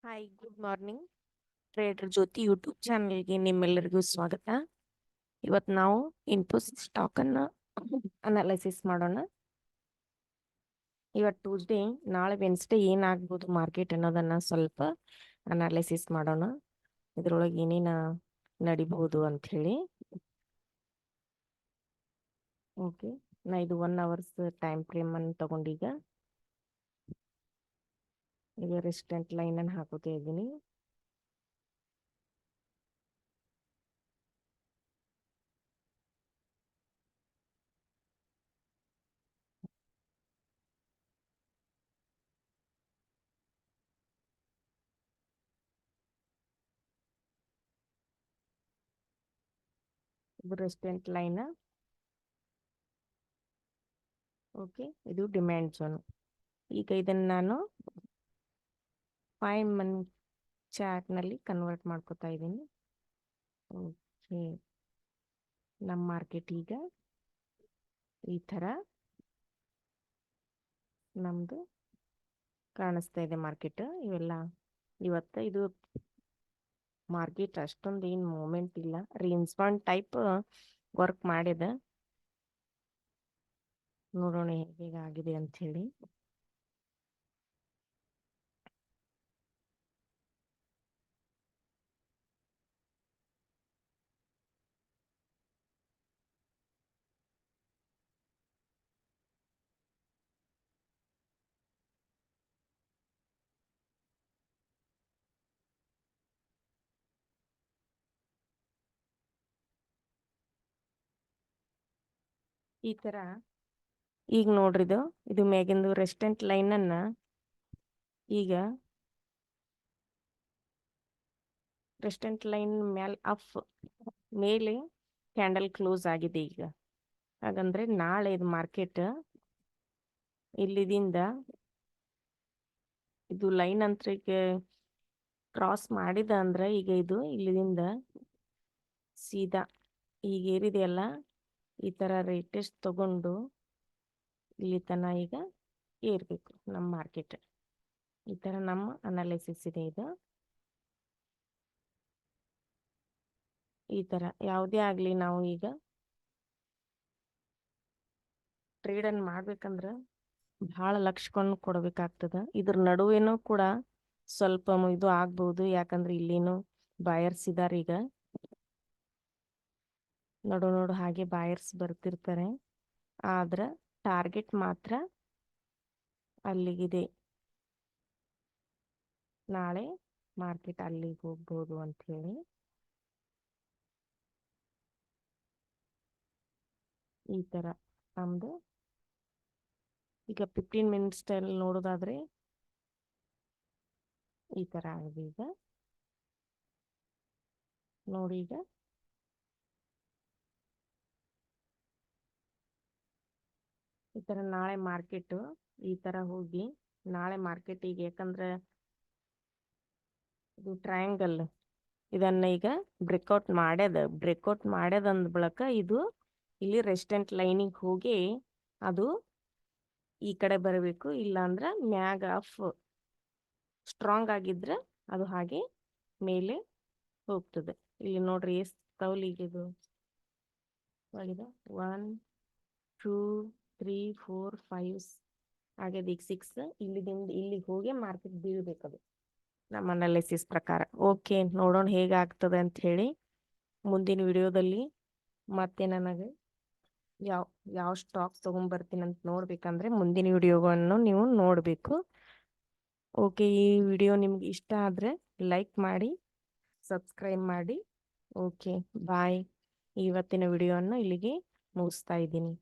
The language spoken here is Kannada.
Hi, good morning. ಟ್ರೇಡರ್ ಜ್ಯೋತಿ ಯೂಟ್ಯೂಬ್ ಚಾನಲ್ಗೆ ನಿಮ್ಮೆಲ್ಲರಿಗೂ ಸ್ವಾಗತ. ಇವತ್ತು ನಾವು ಇನ್ಫೋಸಿಸ್ ಸ್ಟಾಕನ್ನು ಅನಾಲಿಸಿಸ್ ಮಾಡೋಣ. ಇವತ್ತು ಟ್ಯೂಸ್ಡೇ, ನಾಳೆ ವೆನ್ಸ್ಡೇ ಏನಾಗ್ಬೋದು ಮಾರ್ಕೆಟ್ ಅನ್ನೋದನ್ನು ಸ್ವಲ್ಪ ಅನಾಲಿಸಿಸ್ ಮಾಡೋಣ. ಇದರೊಳಗೆ ಏನೇನು ನಡಿಬಹುದು ಅಂಥೇಳಿ. ಓಕೆ, ನಾ ಇದು 1 ಅವರ್ಸ್ ಟೈಮ್ ಫ್ರೇಮನ್ನು ತಗೊಂಡೀಗ ರೆಸಿಸ್ಟೆಂಟ್ ಲೈನನ್ನು ಹಾಕೋತಾ ಇದ್ದೀನಿ. ಇದು ರೆಸಿಸ್ಟೆಂಟ್ ಲೈನ್. ಓಕೆ, ಇದು ಡಿಮ್ಯಾಂಡ್ ಝೋನ್. ಈಗ ಇದನ್ನು ನಾನು 5 ಮಂತ್ ಚಾರ್ಟ್ನಲ್ಲಿ ಕನ್ವರ್ಟ್ ಮಾಡ್ಕೋತಾ ಇದ್ದೀನಿ. ಓಕೆ, ನಮ್ಮ ಮಾರ್ಕೆಟ್ ಈಗ ಈ ಥರ ನಮ್ಮದು ಕಾಣಿಸ್ತಾ ಇದೆ ಮಾರ್ಕೆಟ್. ಇವೆಲ್ಲ ಇವತ್ತು ಇದು ಮಾರ್ಕೆಟ್ ಅಷ್ಟೊಂದು ಏನು ಮೂಮೆಂಟ್ ಇಲ್ಲ, ರೇಂಜ್ ಬಾಂಡ್ ಟೈಪ್ ವರ್ಕ್ ಮಾಡಿದೆ. ನೋಡೋಣ ಹೇಗಾಗಿದೆ ಅಂಥೇಳಿ. ಈ ಥರ ಈಗ ನೋಡ್ರಿ, ಇದು ಮ್ಯಾಗಿಂದು ರೆಸಿಸ್ಟೆಂಟ್ ಲೈನನ್ನು ಈಗ ರೆಸಿಸ್ಟೆಂಟ್ ಲೈನ್ ಮೇಲೆ ಕ್ಯಾಂಡಲ್ ಕ್ಲೋಸ್ ಆಗಿದೆ ಈಗ. ಹಾಗಂದ್ರೆ ನಾಳೆ ಇದು ಮಾರ್ಕೆಟ್ ಇಲ್ಲಿದಿಂದ ಇದು ಲೈನ್ ಅಂತರಿಗೆ ಕ್ರಾಸ್ ಮಾಡಿದ ಅಂದ್ರೆ ಈಗ ಇದು ಇಲ್ಲಿಂದ ಸೀದಾ ಈಗ ಏರಿದೆಯಲ್ಲ, ಈ ಥರ ರೇಟೆಸ್ಟ್ ತಗೊಂಡು ಇಲ್ಲಿ ತನ ಈಗ ಏರ್ಬೇಕು ನಮ್ಮ ಮಾರ್ಕೆಟ್. ಈ ಥರ ನಮ್ಮ ಅನಾಲಿಸಿಸ್ ಇದೆ. ಇದು ಈ ಥರ ಯಾವುದೇ ಆಗಲಿ ನಾವು ಈಗ ಟ್ರೇಡನ್ನು ಮಾಡ್ಬೇಕಂದ್ರೆ ಭಾಳ ಲಕ್ಷ್ಯಕೊಂಡು ಕೊಡಬೇಕಾಗ್ತದೆ. ಇದ್ರ ನಡುವೆನೂ ಕೂಡ ಸ್ವಲ್ಪ ಇದು ಆಗ್ಬೋದು, ಯಾಕಂದ್ರೆ ಇಲ್ಲೇನು ಬಾಯರ್ಸ್ ಇದ್ದಾರೆ. ಈಗ ನೋಡು ಹಾಗೆ ಬಾಯರ್ಸ್ ಬರ್ತಿರ್ತಾರೆ, ಆದ್ರೆ ಟಾರ್ಗೆಟ್ ಮಾತ್ರ ಅಲ್ಲಿಗಿದೆ. ನಾಳೆ ಮಾರ್ಕೆಟ್ ಅಲ್ಲಿಗೆ ಹೋಗ್ಬೋದು ಅಂಥೇಳಿ. ಈ ಥರ ನಮ್ಮದು ಈಗ 15 ಮಿನಿಟ್ಸ್ಟಲ್ಲಿ ನೋಡೋದಾದ್ರೆ ಈ ಥರ ಆಗಿದೆ. ಈಗ ನೋಡಿ, ಈಗ ಈ ಥರ ನಾಳೆ ಮಾರ್ಕೆಟು ಈ ಥರ ಹೋಗಿ ನಾಳೆ ಮಾರ್ಕೆಟಿಗೆ, ಯಾಕಂದ್ರೆ ಇದು ಟ್ರಯಾಂಗಲ್ ಇದನ್ನು ಈಗ ಬ್ರೇಕ್ಔಟ್ ಮಾಡ್ಯದ ಅಂದ ಬಳಿಕ ಇದು ಇಲ್ಲಿ ರೆಸಿಸ್ಟೆಂಟ್ ಲೈನಿಗೆ ಹೋಗಿ ಅದು ಈ ಕಡೆ ಬರಬೇಕು. ಇಲ್ಲಾಂದ್ರೆ ಮ್ಯಾಗ ಸ್ಟ್ರಾಂಗ್ ಆಗಿದ್ರೆ ಅದು ಹಾಗೆ ಮೇಲೆ ಹೋಗ್ತದೆ. ಇಲ್ಲಿ ನೋಡ್ರಿ ಎಷ್ಟು ತೌಲಿಗಿದು ಆಗಿದೆ. 1 2 3 4 5 ಆಗ್ಯದ. ಈಗ 6 ಇಲ್ಲಿದಿಂದ ಇಲ್ಲಿಗೆ ಹೋಗಿ ಮಾರ್ಕೆಟ್ ಬೀಳ್ಬೇಕದು ನಮ್ಮ ಅನಾಲಿಸಿಸ್ ಪ್ರಕಾರ. ಓಕೆ, ನೋಡೋಣ ಹೇಗಾಗ್ತದೆ ಅಂತ ಹೇಳಿ. ಮುಂದಿನ ವಿಡಿಯೋದಲ್ಲಿ ಮತ್ತೆ ನನಗೆ ಯಾವ ಸ್ಟಾಕ್ಸ್ ತೊಗೊಂಡ್ಬರ್ತೀನಿ ಅಂತ ನೋಡ್ಬೇಕಂದ್ರೆ ಮುಂದಿನ ವಿಡಿಯೋವನ್ನು ನೀವು ನೋಡಬೇಕು. ಓಕೆ, ಈ ವಿಡಿಯೋ ನಿಮ್ಗೆ ಇಷ್ಟ ಆದರೆ ಲೈಕ್ ಮಾಡಿ, ಸಬ್ಸ್ಕ್ರೈಬ್ ಮಾಡಿ. ಓಕೆ, ಬಾಯ್. ಇವತ್ತಿನ ವಿಡಿಯೋವನ್ನು ಇಲ್ಲಿಗೆ ಮುಗಿಸ್ತಾ ಇದ್ದೀನಿ.